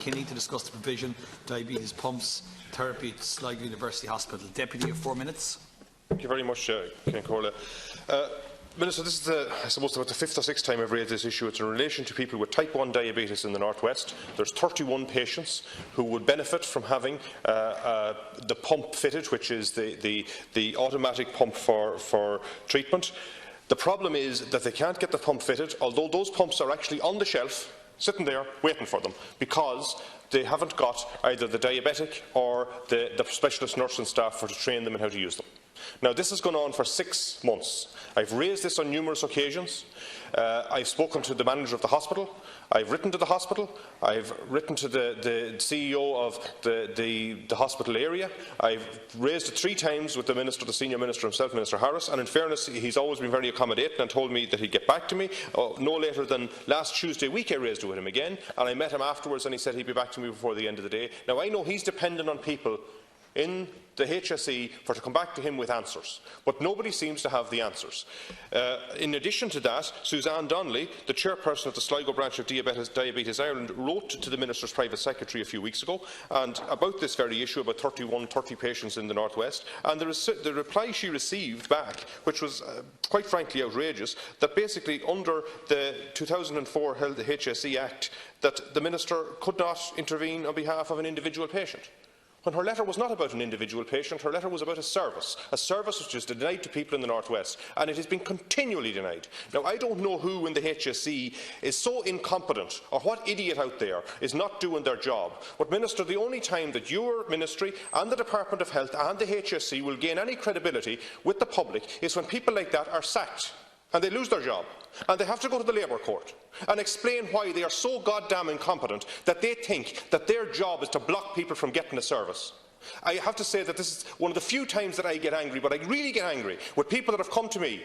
Kinney to discuss the provision of diabetes pumps therapy at Sligo University Hospital. Deputy, you have 4 minutes. Thank you very much, Ken Corley. Minister, this is, I suppose, about the 5th or 6th time I've raised this issue. It's in relation to people with type 1 diabetes in the North West. There's 31 patients who would benefit from having the pump fitted, which is the automatic pump for treatment. The problem is that they can't get the pump fitted, although those pumps are actually on the shelf, sitting there waiting for them, because they haven't got either the diabetic or the specialist nursing staff to train them in how to use them. Now, this has gone on for 6 months. I've raised this on numerous occasions. I've spoken to the manager of the hospital. I've written to the hospital. I've written to the CEO of the hospital area. I've raised it 3 times with the minister, the senior minister himself, Minister Harris, and in fairness, he's always been very accommodating and told me that he'd get back to me. No later than last Tuesday week I raised it with him again, and I met him afterwards and he said he'd be back to me before the end of the day. Now, I know he's dependent on people in the HSE to come back to him with answers, but nobody seems to have the answers. In addition to that, Suzanne Donnelly, the chairperson of the Sligo branch of Diabetes Ireland, wrote to the Minister's private secretary a few weeks ago and about this very issue, about 30 patients in the North West, and the reply she received back, which was quite frankly outrageous, that basically under the 2004 HSE Act that the Minister could not intervene on behalf of an individual patient. When her letter was not about an individual patient, her letter was about a service which is denied to people in the North West, and it has been continually denied. Now, I don't know who in the HSE is so incompetent, or what idiot out there is not doing their job. But, Minister, the only time that your ministry and the Department of Health and the HSE will gain any credibility with the public is when people like that are sacked and they lose their job, and they have to go to the Labour Court and explain why they are so goddamn incompetent that they think that their job is to block people from getting a service. I have to say that this is one of the few times that I get angry, but I really get angry with people that have come to me.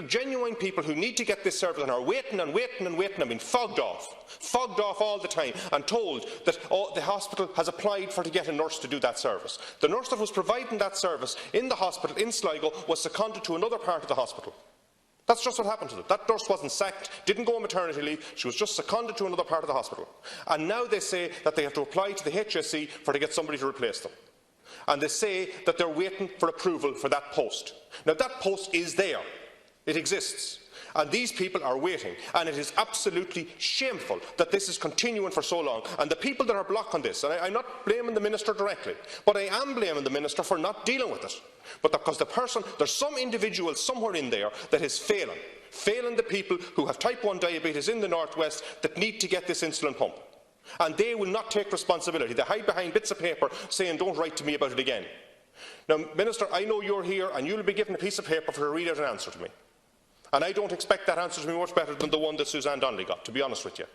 Genuine people who need to get this service and are waiting and waiting and waiting and being fogged off all the time and told that the hospital has applied to get a nurse to do that service. The nurse that was providing that service in the hospital in Sligo was seconded to another part of the hospital. That's just what happened to them. That nurse wasn't sacked, didn't go on maternity leave, she was just seconded to another part of the hospital. And now they say that they have to apply to the HSE to get somebody to replace them. And they say that they're waiting for approval for that post. Now, that post is there. It exists. And these people are waiting, and it is absolutely shameful that this is continuing for so long. And the people that are blocking this, and I'm not blaming the Minister directly, but I am blaming the Minister for not dealing with it. But because there's some individual somewhere in there that is failing the people who have type 1 diabetes in the North West that need to get this insulin pump. And they will not take responsibility. They hide behind bits of paper saying, don't write to me about it again. Now, Minister, I know you're here and you'll be given a piece of paper to read out an answer to me. And I don't expect that answer to be much better than the one that Suzanne Donnelly got, to be honest with you.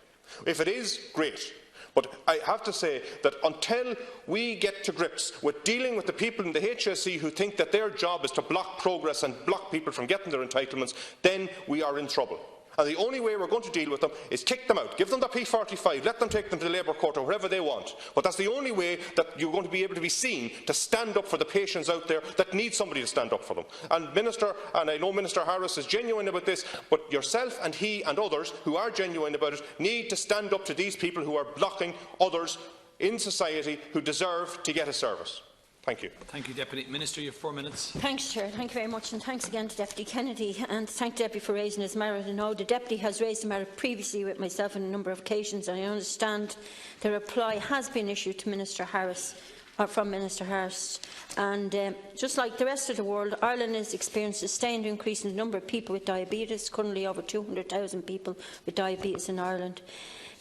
If it is, great. But I have to say that until we get to grips with dealing with the people in the HSE who think that their job is to block progress and block people from getting their entitlements, then we are in trouble. And the only way we're going to deal with them is kick them out, give them the P45, let them take them to the Labour Court or wherever they want. But that's the only way that you're going to be able to be seen to stand up for the patients out there that need somebody to stand up for them. And Minister, and I know Minister Harris is genuine about this, but yourself and he and others who are genuine about it need to stand up to these people who are blocking others in society who deserve to get a service. Thank you. Thank you, Deputy. Minister, you have 4 minutes. Thanks, Chair. Thank you very much, and thanks again to Deputy Kennedy, and thank the Deputy for raising his merit. I know the Deputy has raised the merit previously with myself on a number of occasions, and I understand the reply has been issued to Minister Harris, or from Minister Harris. And just like the rest of the world, Ireland has experienced a sustained increase in the number of people with diabetes, currently over 200,000 people with diabetes in Ireland.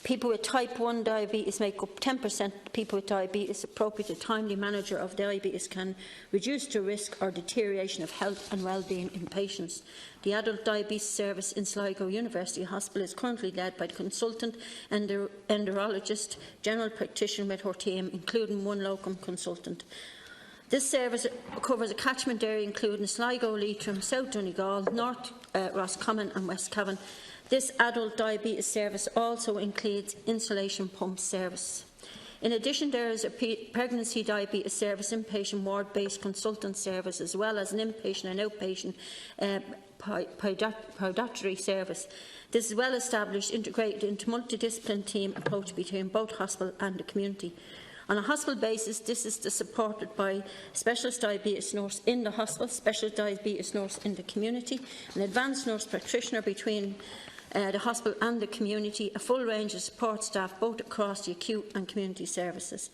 People with type 1 diabetes make up 10% of people with diabetes. Appropriate and timely management of diabetes can reduce the risk or deterioration of health and well-being in patients. The adult diabetes service in Sligo University Hospital is currently led by the consultant endocrinologist, general practitioner with her team, including one locum consultant. This service covers a catchment area including Sligo, Leitrim, South Donegal, North Roscommon and West Cavan. This adult diabetes service also includes insulation pump service. In addition, there is a pregnancy diabetes service, inpatient ward-based consultant service, as well as an inpatient and outpatient podiatry service. This is well established, integrated into multidisciplinary team approach between both hospital and the community. On a hospital basis, this is supported by specialist diabetes nurse in the hospital, specialist diabetes nurse in the community, an advanced nurse practitioner between the hospital and the community, a full range of support staff both across the acute and community services.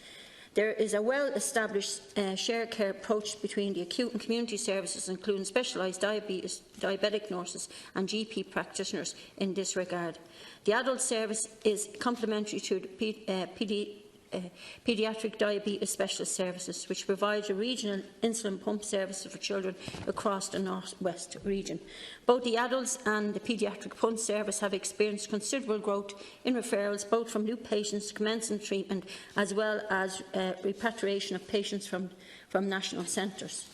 There is a well-established shared care approach between the acute and community services, including specialised diabetic nurses and GP practitioners in this regard. The adult service is complementary to the paediatric diabetes specialist services, which provides a regional insulin pump service for children across the North West region. Both the adults and the paediatric pump service have experienced considerable growth in referrals, both from new patients commencing treatment as well as repatriation of patients from national centres.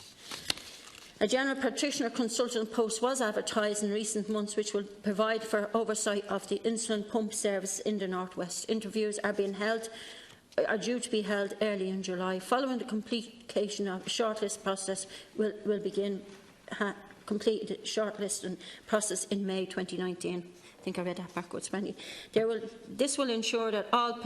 A general practitioner consultant post was advertised in recent months, which will provide for oversight of the insulin pump service in the North West. Interviews are due to be held early in July. Following the completion of the shortlist process, will begin completed shortlisting process in May 2019. I think I read that backwards. This will ensure that all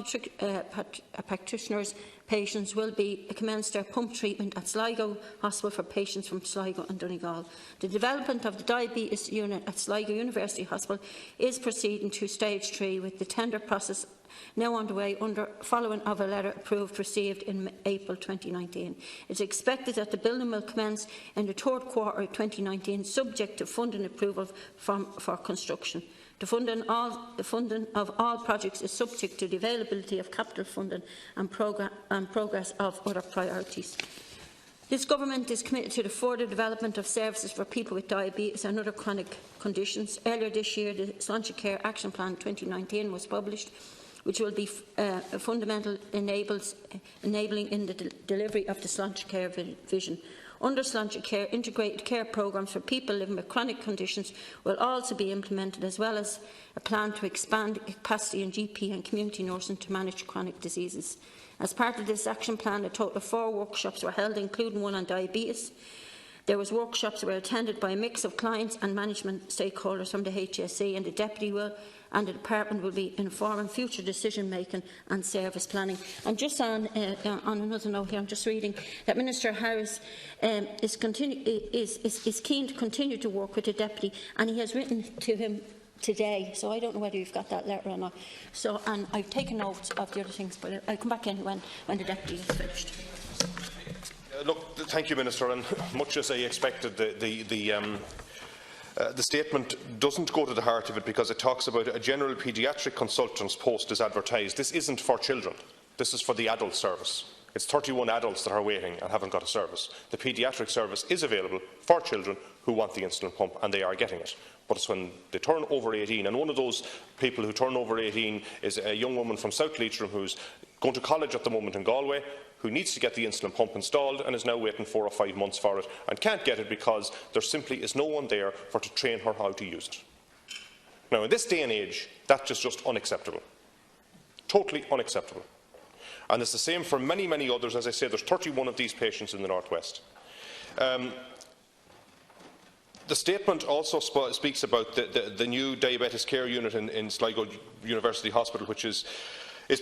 practitioners' patients will be commenced their pump treatment at Sligo Hospital for patients from Sligo and Donegal. The development of the diabetes unit at Sligo University Hospital is proceeding to stage 3, with the tender process now underway following of a letter received in April 2019. It is expected that the building will commence in the third quarter of 2019, subject to funding approval for construction. The funding of all projects is subject to the availability of capital funding and progress of other priorities. This government is committed to the further development of services for people with diabetes and other chronic conditions. Earlier this year, the Sláinte Care Action Plan 2019 was published, which will be fundamental enabling in the delivery of the Sláinte Care vision. Under Sláinte Care, integrated care programmes for people living with chronic conditions will also be implemented, as well as a plan to expand capacity in GP and community nursing to manage chronic diseases. As part of this action plan, a total of 4 workshops were held, including one on diabetes. There was workshops that were attended by a mix of clients and management stakeholders from the HSE, and the Deputy and the Department will be informing future decision-making and service planning. And just on another note here, I'm just reading that Minister Harris is keen to continue to work with the Deputy, and he has written to him today, so I don't know whether you've got that letter or not. So, and I've taken note of the other things, but I'll come back in when the Deputy is finished. Look, thank you, Minister, and much as I expected, the statement doesn't go to the heart of it, because it talks about a general paediatric consultant's post is advertised. This isn't for children. This is for the adult service. It's 31 adults that are waiting and haven't got a service. The paediatric service is available for children who want the insulin pump, and they are getting it. But it's when they turn over 18, and one of those people who turn over 18 is a young woman from South Leitrim who's going to college at the moment in Galway, who needs to get the insulin pump installed and is now waiting 4 or 5 months for it and can't get it because there simply is no one there to train her how to use it. Now, in this day and age, that is just unacceptable. Totally unacceptable. And it's the same for many, many others. As I say, there's 31 of these patients in the North West. The statement also speaks about the new diabetes care unit in Sligo University Hospital, which is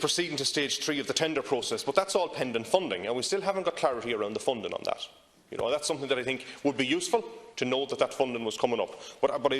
proceeding to stage 3 of the tender process, but that's all pending funding, and we still haven't got clarity around the funding on that. That's something that I think would be useful to know, that funding was coming up. But